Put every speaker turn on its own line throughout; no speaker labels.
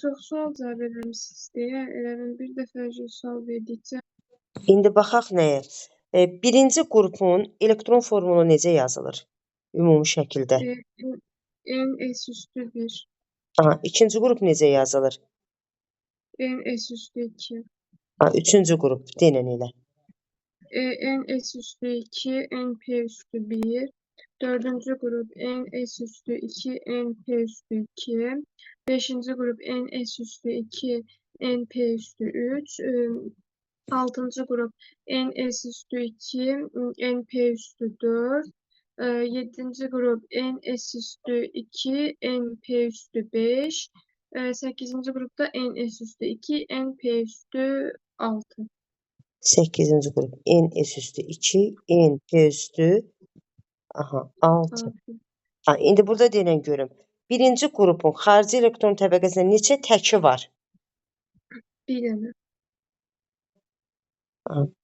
Çox sual cavab vermişsiniz deyə elə bil bir dəfə sual verdikcə
İndi baxaq nəyə? Birinci qrupun elektron formulu necə yazılır? Ümumi şəkildə.
n(s)(1),
İkinci qrup necə yazılır?
n(s)(2),
Üçüncü qrup denən elə.
n(s)(2), np(1), dördüncü qrup n(s)(2), np(2), beşinci qrup n(s)(2), np(3), altıncı qrup n(s)(2), np(4), yedinci qrup n(s)(2), np(5), sekizinci qrupda n(s)(2), np(6).
8-ci qrup n(s)(2), np(6). İndi burada denən görüm. Birinci qrupun xarici elektron təbəqəsində neçə təki var?
Bir dənə.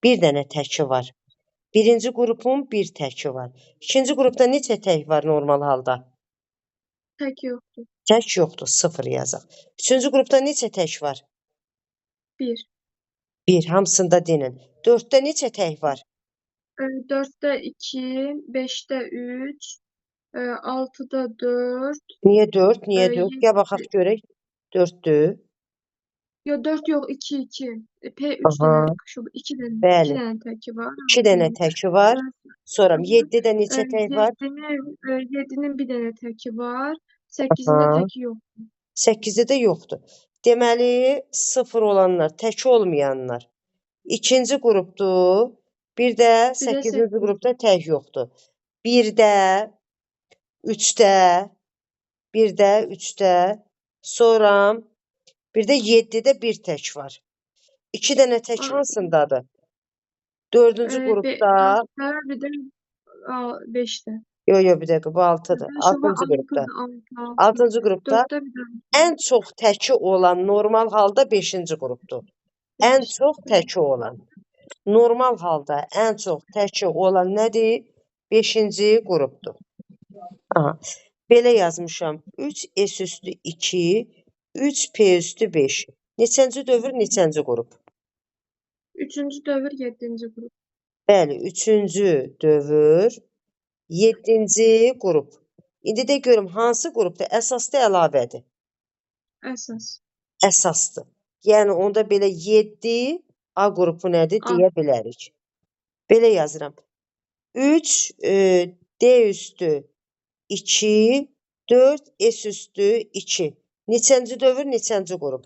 Bir dənə təki var. Birinci qrupun bir təki var. İkinci qrupda neçə tək var normal halda?
Tək yoxdur.
Tək yoxdur, 0 yazaq. Üçüncü qrupda neçə tək var?
1.
1, hamısında denin. 4-də neçə tək var?
4-də 2, 5-də 3, 6-da 4.
Niyə 4? Niyə 4? Gəl baxaq görək. 4-dür.
Yox, 4 yox, 2, 2. P3 dənə, 2 dənə.
Bəli.
2 dənə təki var.
2 dənə təki var. Sonra 7-də neçə tək var?
7-nin bir dənə təki var. 8-də təki yoxdur.
8-də də yoxdur. Deməli, 0 olanlar, təki olmayanlar. İkinci qrupdur. Bir də 8-ci qrupda tək yoxdur. 1-də, 3-də, 1-də, 3-də, sonra bir də 7-də bir tək var. 2 dənə tək hansındadır? 4-cü qrupda.
Bir də 5-də.
Yox, bir dəqiqə, bu 6-dır. 6-cı qrupda. 6-cı qrupda ən çox təki olan normal halda 5-ci qrupdur. Ən çox təki olan. Normal halda ən çox təki olan nədir? 5-ci qrupdur. Belə yazmışam. 3s(2), 3p(5). Neçənci dövr, neçənci qrup?
3-cü dövr, 7-ci qrup.
Bəli, 3-cü dövr, 7-ci qrup. İndi də görüm, hansı qrupda? Əsaslı, əlavədir?
Əsas.
Əsasdır. Yəni, onda belə 7 A qrupu nədir deyə bilərik. Belə yazıram. 3D(2), 4S(2). Neçənci dövr, neçənci qrup?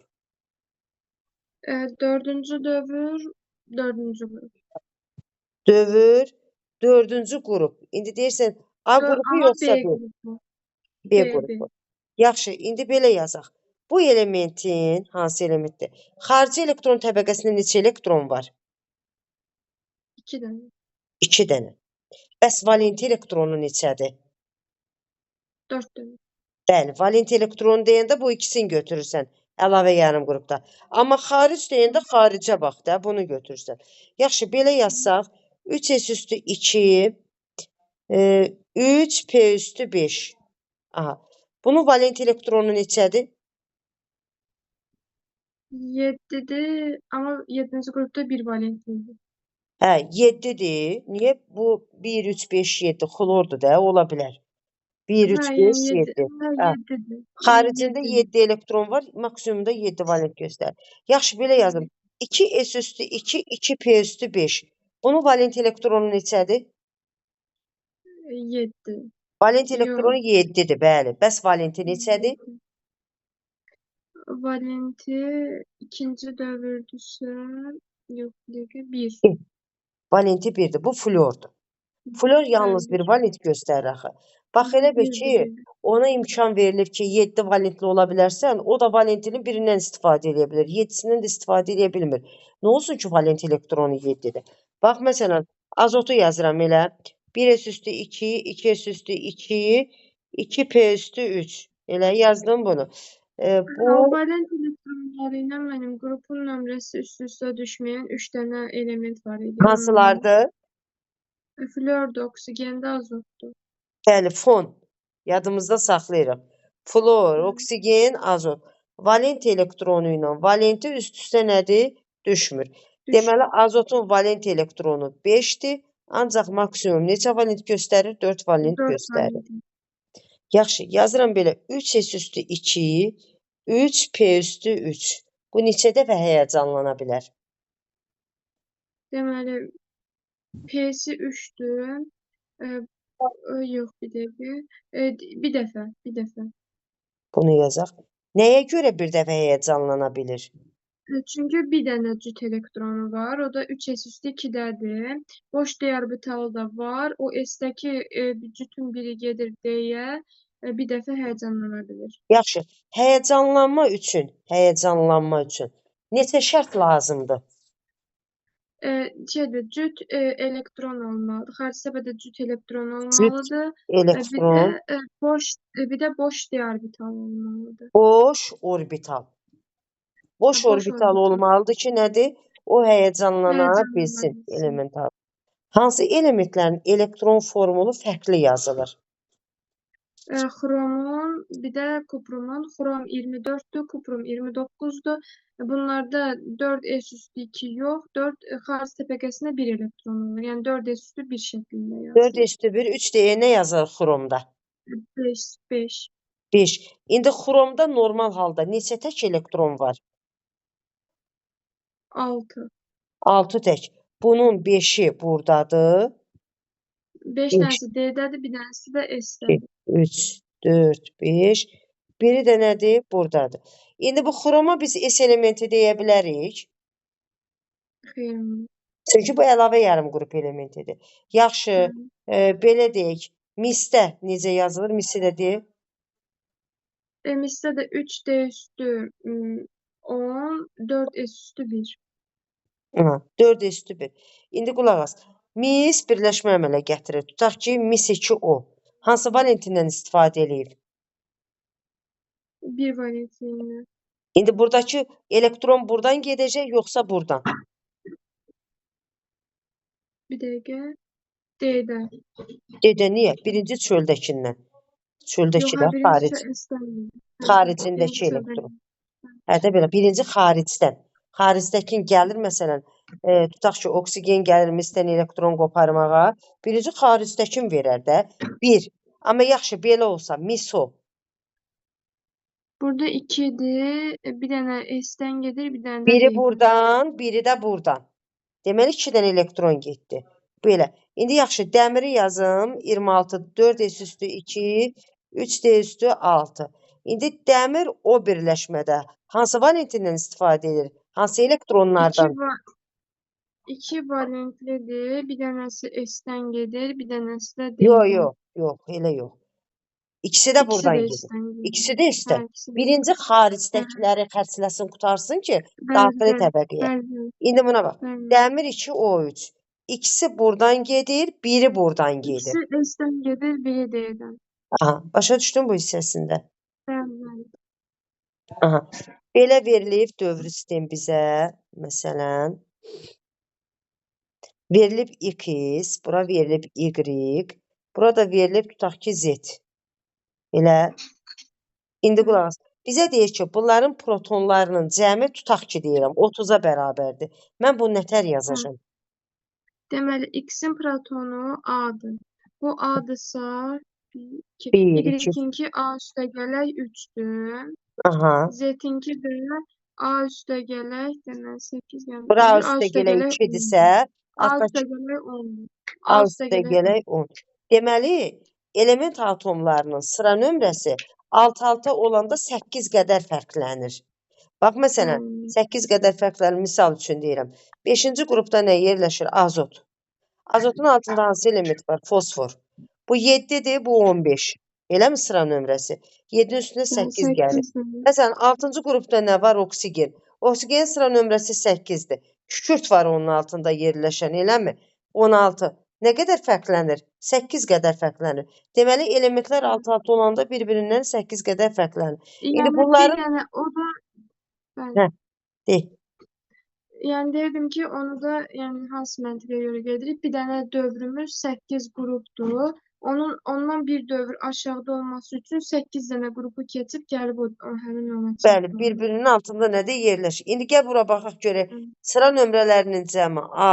4-cü dövr, 4-cü qrup.
Dövr, 4-cü qrup. İndi deyirsən, A qrupu yoxsa B? B qrupu. Yaxşı, indi belə yazaq. Bu elementin, hansı elementdir? Xarici elektron təbəqəsində neçə elektron var?
2 dənə.
2 dənə. Bəs valenti elektronu neçədir?
4 dənə.
Bəli, valenti elektron deyəndə bu ikisini götürürsən. Əlavə yarım qrupda. Amma xaric deyəndə xaricə bax da, bunu götürürsən. Yaxşı, belə yazsaq, 3s(2), 3p(5). Bunun valenti elektronu neçədir?
7'dir, amma 7-ci qrupda 1 valentlidir.
7'dir. Niyə? Bu 1, 3, 5, 7 xlordur da, ola bilər. 1, 3, 5, 7. Xaricində 7 elektron var, maksimumda 7 valent göstərir. Yaxşı, belə yazım. 2s(2), 2p(5). Bunun valent elektronu neçədir?
7.
Valent elektronu 7'dir, bəli. Bəs valenti neçədir?
Valenti ikinci dövrdürsə, yox, 1.
Valenti 1'dir. Bu flordur. Flor yalnız bir valent göstərir axı. Bax, elə bir ki, ona imkan verilir ki, 7 valentli ola bilərsən, o da valentinin birindən istifadə edə bilir. 7-sindən də istifadə edə bilmir. Nə olsun ki, valent elektronu 7'dir? Bax, məsələn, azotu yazıram elə. 1s(2), 2s(2), 2p(3). Elə yazdım bunu.
Valent elektronları ilə mənim qrupun nömrəsi üst-üstə düşməyən 3 dənə element var idi.
Hansılardır?
Flordur, oksigendə azotdur.
Bəli, fon. Yadımızda saxlayırıq. Flor, oksigen, azot. valent elektronu ilə valenti üst-üstə nədir? Düşmür.
Düşmür.
Deməli, azotun valent elektronu 5-dir, ancaq maksimum neçə valent göstərir? 4 valent
4
göstərir.
valent.
Yaxşı, yazıram belə 3s üstü 2, 3p üstü 3. Bu neçə dəfə həyəcanlana bilər?
Deməli, P'si 3'dür. Yox, bir dəqiqə. Bir dəfə.
Bunu yazaq. Nəyə görə bir dəfə həyəcanlana bilir?
Çünki bir dənə cüt elektronu var. O da 3s üstü 2-dədir. Boş diyarbitalı da var. O S-dəki cütün biri gedir deyə bir dəfə həyəcanlana bilir.
Yaxşı, həyəcanlanma üçün neçə şərt lazımdır?
Cüt elektron olmalıdır. Xarici səbədə cüt elektron olmalıdır.
Elektron,
Bir də boş diorbital olmalıdır.
boş orbital. Boş
Boş
orbital
orbital.
olmalıdır ki, nədir? O həyəcanlana
Həyəcanlana
bilsin
bilsin.
elemental. Hansı elementlərin elektron formulu fərqli yazılır?
Xromun, bir də kuprumun. Xrom 24'dür, kuprum 29'dur. Bunlarda 4s üstü 2 yox, 4 xarici təbəqəsində 1 elektron olur. Yəni 4s üstü 1 şəklində
4
yazılır.
üstü 1, 3 deyə nə yazılır xromda?
5.
5. İndi xromda normal halda neçə tək elektron var?
6.
6 tək. Bunun 5'i buradadır.
5 dənəsi D'dədir, bir dənəsi də S-dədir.
3, 4, 5. Biri də nədir? Buradadır. İndi bu xroma biz S elementi deyə bilərik.
Xeyr.
Çünki bu əlavə yarım qrup elementidir. Yaxşı, belə deyək. Misdə necə yazılır? Misi də deyək.
Misdə də 3D üstü 10, 4S üstü 1.
4 üstü 1. İndi qulaq as. Mis birləşmə əmələ gətirir. Tutaq ki, mis 2O. Hansı valentindən istifadə eləyib?
1 valentindən.
İndi buradakı elektron buradan gedəcək, yoxsa buradan?
Bir dəqiqə. D'dən.
Dedə niyə? Birinci çöldəkindən. Çöldəkilər xaric. Xaricindəki elektron. Hədə belə, birinci xaricdən. Xaricdəkin gəlir, məsələn, tutaq ki, oksigen gəlir misdən elektron qoparmağa. Birinci xaricdəkin verər də. 1. Amma yaxşı, belə olsa, miso.
Burada 2'dir. Bir dənə S-dən gedir, bir dənə də
Biri
D'dən.
buradan, biri də buradan. Deməli, 2 dənə elektron getdi. Belə. İndi yaxşı, dəmiri yazım. 26, 4s üstü 2, 3d üstü 6. İndi dəmir o birləşmədə hansı valentindən istifadə edir? Hansı elektronlardan?
2 valentlidir. Bir dənəsi S-dən gedir, bir dənəsi də D'dən.
Yox, elə yox. İkisi də buradan gedir. İkisi də S-dən. Birinci xaricdəkiləri xərcləsin, qutarsın ki, daxili təbəqəyə. İndi buna bax. Dəmir 2O3. İkisi buradan gedir, biri buradan gedir.
İkisi S-dən gedir, biri D'dən.
Aha, başa düşdün bu hissəsində?
Bəli.
Aha. Belə verilib dövr sistem bizə, məsələn. Verilib X, bura verilib Y, burada verilib tutaq ki Z. Elə. İndi qulaq as. Bizə deyir ki, bunların protonlarının cəmi tutaq ki deyirəm 30-a bərabərdir. Mən bunu nətər yazacağam?
Deməli, X-in protonu A-dır. Bu A-dırsa, Y-inki A üstə gələk 3-dür.
Aha.
Z-inki də A üstə gələk, deməli 8 gələk.
Bura A üstə gələk 2-dirsə,
A üstə gələk 10-dur.
A üstə gələk 10. Deməli, element atomlarının sıra nömrəsi alt-alta olanda 8 qədər fərqlənir. Bax, məsələn, 8 qədər fərqlənir. Misal üçün deyirəm. 5-ci qrupda nə yerləşir? Azot. Azotun altında hansı element var? Fosfor. Bu 7-dir, bu 15. Eləmi sıra nömrəsi? 7-nin üstünə 8 gəlir. Məsələn, 6-cı qrupda nə var? Oksigen. Oksigenin sıra nömrəsi 8-dir. Kükürt var onun altında yerləşən, eləmi? 16. Nə qədər fərqlənir? 8 qədər fərqlənir. Deməli, elementlər alt-alta olanda bir-birindən 8 qədər fərqlənir. İndi bunların...
Yəni, o da...
Deyil.
Yəni, deyirdim ki, onu da hansı məntiqə görə gedirik? Bir dənə dövrümüz 8 qrupdur. Ondan bir dövr aşağıda olması üçün 8 dənə qrupu keçib gəlib o həmin ona
Bəli,
çatmalıdır.
bir-birinin altında nədir? Yerləşir. İndi gəl bura baxaq görək.
Hı.
Sıra nömrələrinin cəmi A,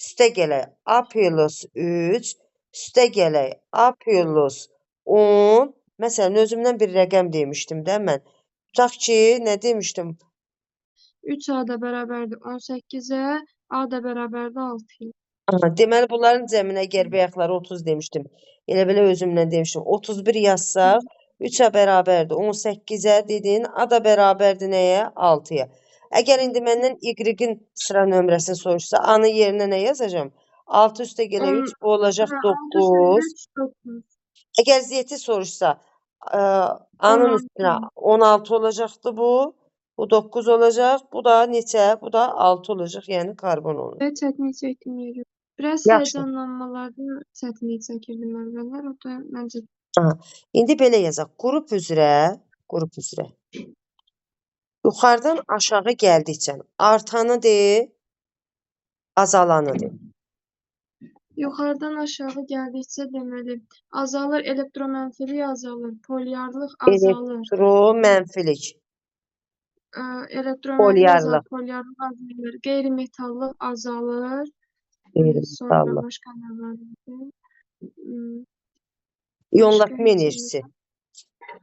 üstə gələk A plus 3, üstə gələk A plus 10. Məsələn, özümdən bir rəqəm demişdim də mən. Tutaq ki, nə demişdim?
3A da bərabərdir 18-ə, A da bərabərdir 6-ya.
Aha, deməli bunların cəminə əgər bayaqları 30 demişdim. Elə belə özümlə demişdim. 31 yazsaq 3-ə bərabərdir 18-ə dedin. A da bərabərdir nəyə? 6-ya. Əgər indi məndən Y-in sıra nömrəsini soruşsa, A-nın yerinə nə yazacağam? 6 üstə gələ 3 bu olacaq
6 üstə
9.
3, 9.
Əgər Z-i soruşsa, A-nın
16.
üstünə 16 olacaqdı bu. Bu 9 olacaq. Bu da neçə? Bu da 6 olacaq. Yəni karbon olur.
Və çətinlik çəkdim yeri. Biraz
Yaxşı.
həyəcanlanmalarda çətinlik çəkirdim əvvəllər. O da məncə
Aha. İndi belə yazaq. Qrup üzrə. Yuxarıdan aşağı gəldikcə artanı de, azalanı de.
yuxarıdan aşağı gəldikcə deməli azalır, elektromənfilik azalır, polyarlıq azalır,
Elektromənfilik,
elektromənfilik azalır,
polyarlıq,
polyarlıq azalır, qeyri-metallıq azalır. Sonra
qeyri-metallıq,
başqa nə var idi?
iyonlaşma
Başqa
enerjisi,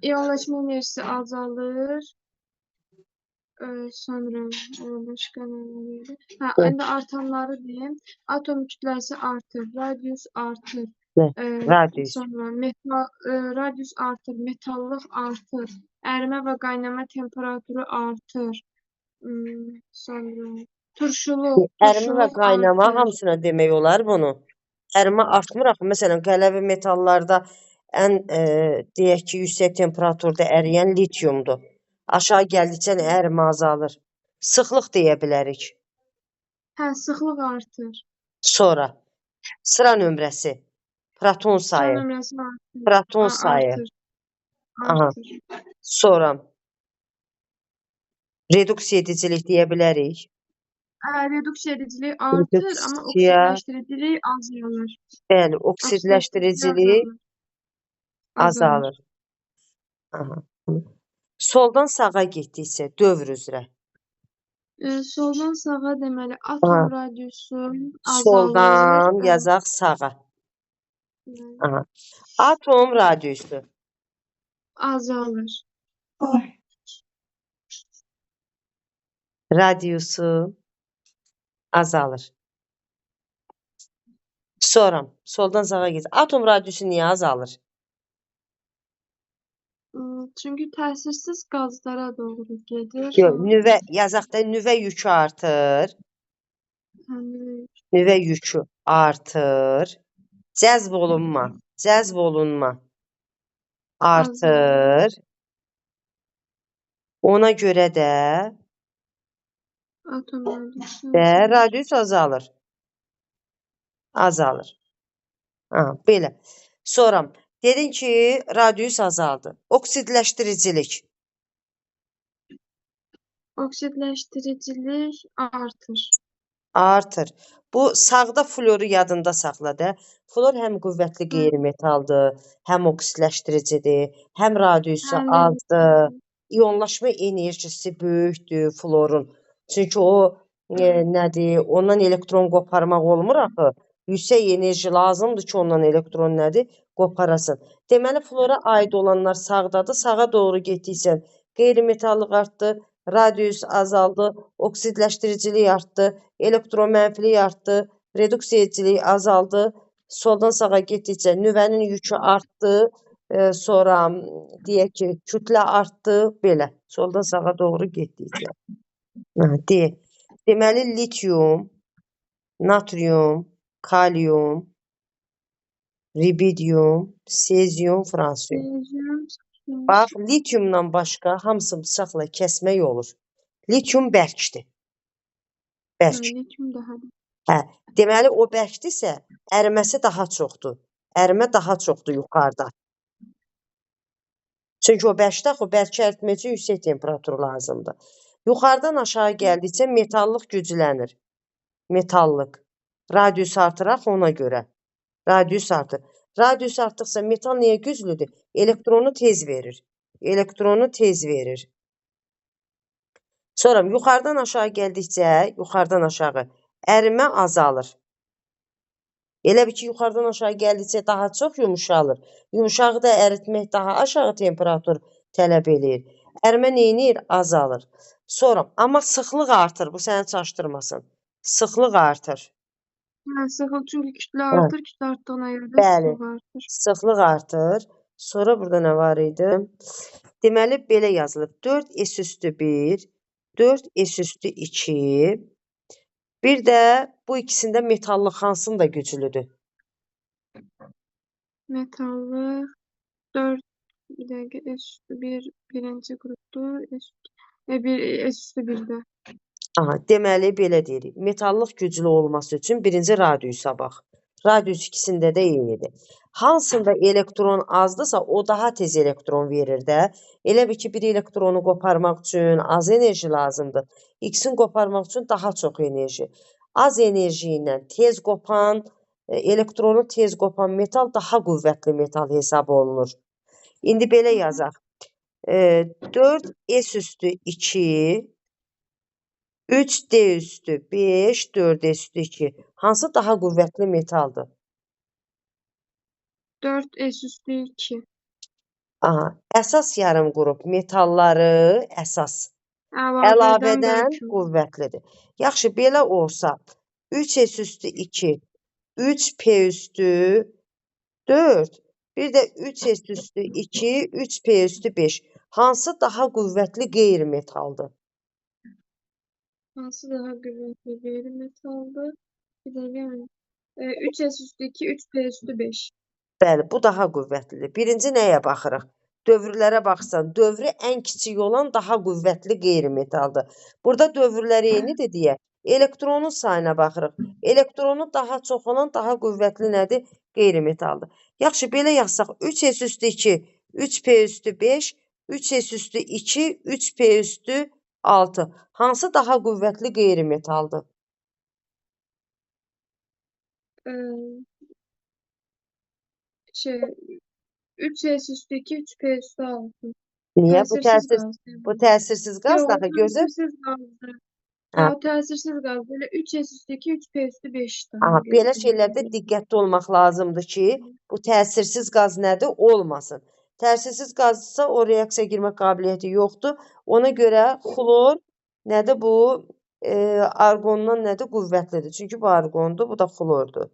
İyonlaşma enerjisi azalır. Sonra başqa nə var idi? Hə,
Hə.
indi artanları deyim. Atom kütləsi artır, radius artır.
radius,
Sonra radius artır, metallıq artır, ərimə və qaynama temperaturu artır. Sonra
ərimə və
turşuluq
qaynama
artır.
hamısına demək olar bunu. Ərimə artmır axı. Məsələn, qələvi metallarda ən deyək ki, yüksək temperaturda əriyən lityumdur. Aşağı gəldikcə ərimə azalır. Sıxlıq deyə bilərik.
Hə, sıxlıq artır.
Sonra sıra nömrəsi, proton
Sıra
sayı,
nömrəsi artır.
proton sayı.
Artır.
Aha.
Artır.
Sonra reduksiya edicilik deyə bilərik.
Reduksiya ediciliyi artır, amma
Reduksiya,
oksidləşdiricilik azalır.
bəli, oksidləşdiricilik azalır. Aha. Soldan sağa getdikcə dövr üzrə.
Soldan sağa deməli atom
Aha.
radiusu azalır.
Soldan yazaq sağa. Aha. Atom radiusu
Azalır.
radiusu azalır. Sonra soldan sağa get. Atom radiusu niyə azalır?
Çünki təsirsiz qazlara doğru gedir.
Yox, nüvə yazaq da nüvə yükü artır. Nüvə yükü artır. Cəzb olunma artır. Ona görə də
atom radiusu
radius azalır. Azalır. Ha, belə. Sonra dedin ki, radius azaldı. Oksidləşdiricilik
oksidləşdiricilik artır.
artır. Bu sağda fluoru yadında saxla da. Fluor həm qüvvətli qeyri-metaldır, həm oksidləşdiricidir, həm radiusu azdır. İyonlaşma enerjisi böyükdür fluorun. Çünki o nədir? Ondan elektron qoparmaq olmur axı. Yüksək enerji lazımdır ki, ondan elektron nədir? Qoparasın. Deməli, fluora aid olanlar sağdadır. Sağa doğru getdikcə qeyri-metallıq artdı, radius azaldı, oksidləşdiricilik artdı, elektromənfilik artdı, reduksiya edicilik azaldı. Soldan sağa getdikcə nüvənin yükü artdı, sonra deyək ki, kütlə artdı, belə. Soldan sağa doğru getdikcə. Deməli, lityum, natrium, kalium, ribidium, sezium, fransium. Bax, lityumdan başqa hamısı bıçaqla kəsmək olur. Lityum bərkdir. Bərk.
Lityum daha da.
Hə, deməli o bərkdirsə, əriməsi daha çoxdur. Ərimə daha çoxdur yuxarıda. Çünki o bərkdir, o bərki əritmək üçün yüksək temperatur lazımdır. Yuxarıdan aşağı gəldikcə metallıq güclənir. Metallıq. Radius artıraq ona görə. Radius artır. Radiusu artdıqca metal niyə güclüdür? Elektronu tez verir. Elektronu tez verir. Sonra yuxarıdan aşağı gəldikcə, yuxarıdan aşağı ərimə azalır. Elə bir ki, yuxarıdan aşağı gəldikcə daha çox yumşalır. Yumşağı da əritmək daha aşağı temperatur tələb eləyir. Ərimə neynir? Azalır. Sonra, amma sıxlıq artır. Bu səni çaşdırmasın. Sıxlıq artır.
Hə, sıxlıq çünki kütlə
Hə,
artır, kütlə artdığına görə də
bəli.
sıxlıq artır.
Sıxlıq artır. Sonra burada nə var idi? Deməli, belə yazılıb. 4S üstü 1, 4S üstü 2. Bir də bu ikisində metallıq hansında güclüdür?
Metallıq 4 bir dəqiqə S üstü 1 birinci qrupdur. S üstü 1-də.
Aha, deməli belə deyirik. Metallıq güclü olması üçün birinci radiusa bax. Radius ikisində də eynidir. Hansında elektron azdırsa o daha tez elektron verir də. Elə bir ki, bir elektronu qoparmaq üçün az enerji lazımdır. İkisini qoparmaq üçün daha çox enerji. Az enerji ilə tez qopan, elektronu tez qopan metal daha qüvvətli metal hesab olunur. İndi belə yazaq. 4S üstü 2, 3D üstü 5, 4D üstü 2. Hansı daha qüvvətli metaldır?
4S üstü 2.
Aha, əsas yarım qrup metalları əsas əlavədən qüvvətlidir. Yaxşı, belə olsa 3S üstü 2, 3P üstü 4, bir də 3S üstü 2, 3P üstü 5. Hansı daha qüvvətli qeyri-metaldır?
Hansı daha qüvvətli qeyri-metaldır? Bir dəqiqə. 3S üstü 2, 3P üstü 5.
Bəli, bu daha qüvvətlidir. Birinci nəyə baxırıq? Dövrlərə baxsan, dövrü ən kiçik olan daha qüvvətli qeyri-metaldır. Burada dövrlər eynidir deyə elektronun sayına baxırıq. Elektronu daha çox olan daha qüvvətli nədir? Qeyri-metaldır. Yaxşı, belə yazsaq 3S üstü 2, 3P üstü 5, 3S üstü 2, 3P üstü 6. Hansı daha qüvvətli qeyri-metaldır?
3S üstü 2, 3P üstü 6.
Niyə? Bu
Təsirsiz
təsirsiz qaz
Yox,
daxı gözü?
təsirsiz qazdır.
Hə.
O təsirsiz qazdır. Elə 3S üstü 2, 3P üstü 5-dir.
Aha, belə şeylərdə diqqətli olmaq lazımdır ki, bu təsirsiz qaz nədir? Olmasın. Təsirsiz qazsa o reaksiyaya girmə qabiliyyəti yoxdur. Ona görə xlor nədir bu? Arqondan nədir? Qüvvətlidir. Çünki bu arqondur, bu da xlordur.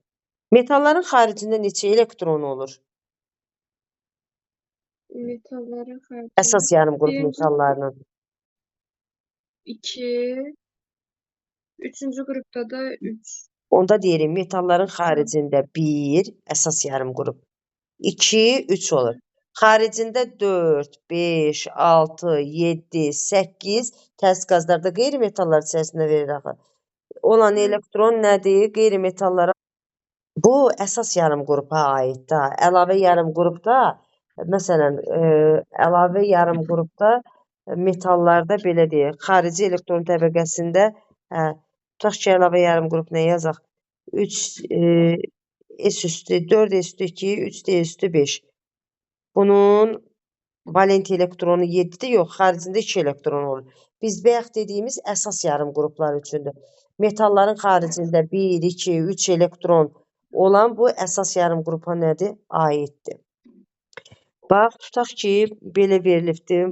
Metalların xaricində neçə elektron olur?
Metalların xaricində
Əsas yarım qrup metallarının.
2, 3-cü qrupda da 3.
Onda deyirik metalların xaricində 1, əsas yarım qrup. 2, 3 olur. Xaricində 4, 5, 6, 7, 8 təsir qazlarda qeyri-metallar içərisində verir axı. Olan elektron nədir? Qeyri-metallara. Bu əsas yarım qrupa aid da. Əlavə yarım qrupda, məsələn, əlavə yarım qrupda metallarda belə deyək, xarici elektron təbəqəsində, tutaq ki, əlavə yarım qrup nə yazaq? 3 S üstü, 4 S üstü 2, 3 D üstü 5. Bunun valent elektronu 7-dir, yox, xaricində 2 elektron olur. Biz bayaq dediyimiz əsas yarım qruplar üçündür. Metalların xaricində 1, 2, 3 elektron olan bu əsas yarım qrupa nədir? Aiddir. Bax, tutaq ki, belə verilibdir,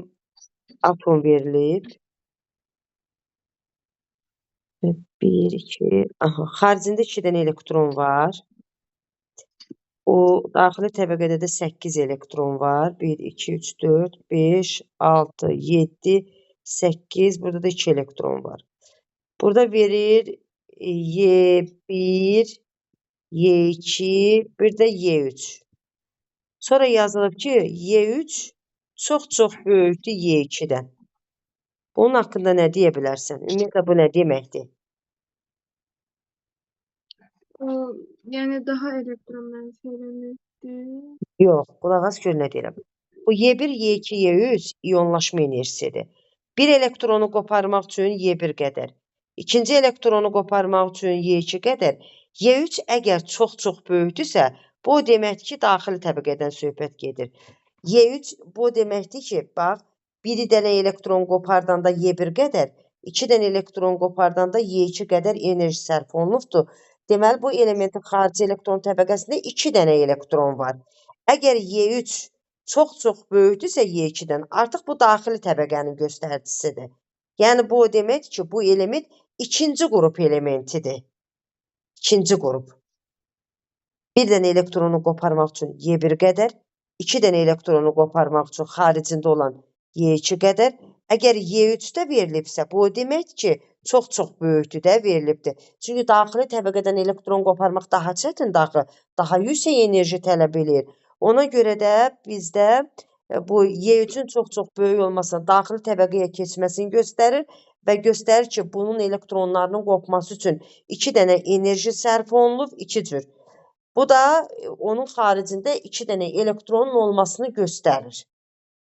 atom verilib. 1, 2, aha, xaricində 2 dənə elektron var. O, daxili təbəqədə də 8 elektron var. 1, 2, 3, 4, 5, 6, 7, 8. Burada da 2 elektron var. Burada verir Y1, Y2, bir də Y3. Sonra yazılıb ki, Y3 çox-çox böyükdür Y2-dən. Bunun haqqında nə deyə bilərsən? Ümumiyyətlə, bu nə deməkdir?
O, yəni daha elektron mənfilənirdir.
Yox, qulaq as gör nə deyirəm. Bu Y1, Y2, Y3 iyonlaşma enerjisidir. Bir elektronu qoparmaq üçün Y1 qədər. İkinci elektronu qoparmaq üçün Y2 qədər. Y3 əgər çox-çox böyükdürsə, Bu o deməkdir ki, daxili təbəqədən söhbət gedir. Y3 bu o deməkdir ki, bax, bir dənə elektron qopardanda Y1 qədər, 2 dənə elektron qopardanda Y2 qədər enerji sərf olunubdur. Deməli, bu elementin xarici elektron təbəqəsində 2 dənə elektron var. Əgər Y3 çox-çox böyükdürsə Y2-dən, artıq bu daxili təbəqənin göstəricisidir. Yəni, bu o deməkdir ki, bu element ikinci qrup elementidir. İkinci qrup. Bir dənə elektronu qoparmaq üçün Y1 qədər, 2 dənə elektronu qoparmaq üçün xaricində olan Y2 qədər. Əgər Y3-də verilibsə, bu o deməkdir ki, çox-çox böyükdür də verilibdir. Çünki daxili təbəqədən elektron qoparmaq daha çətindir axı, daha yüksək enerji tələb eləyir. Ona görə də bizdə bu Y3-ün çox-çox böyük olmasına daxili təbəqəyə keçməsini göstərir və göstərir ki, bunun elektronlarının qopması üçün 2 dənə enerji sərf olunub, 2 cür. Bu da onun xaricində 2 dənə elektronun olmasını göstərir.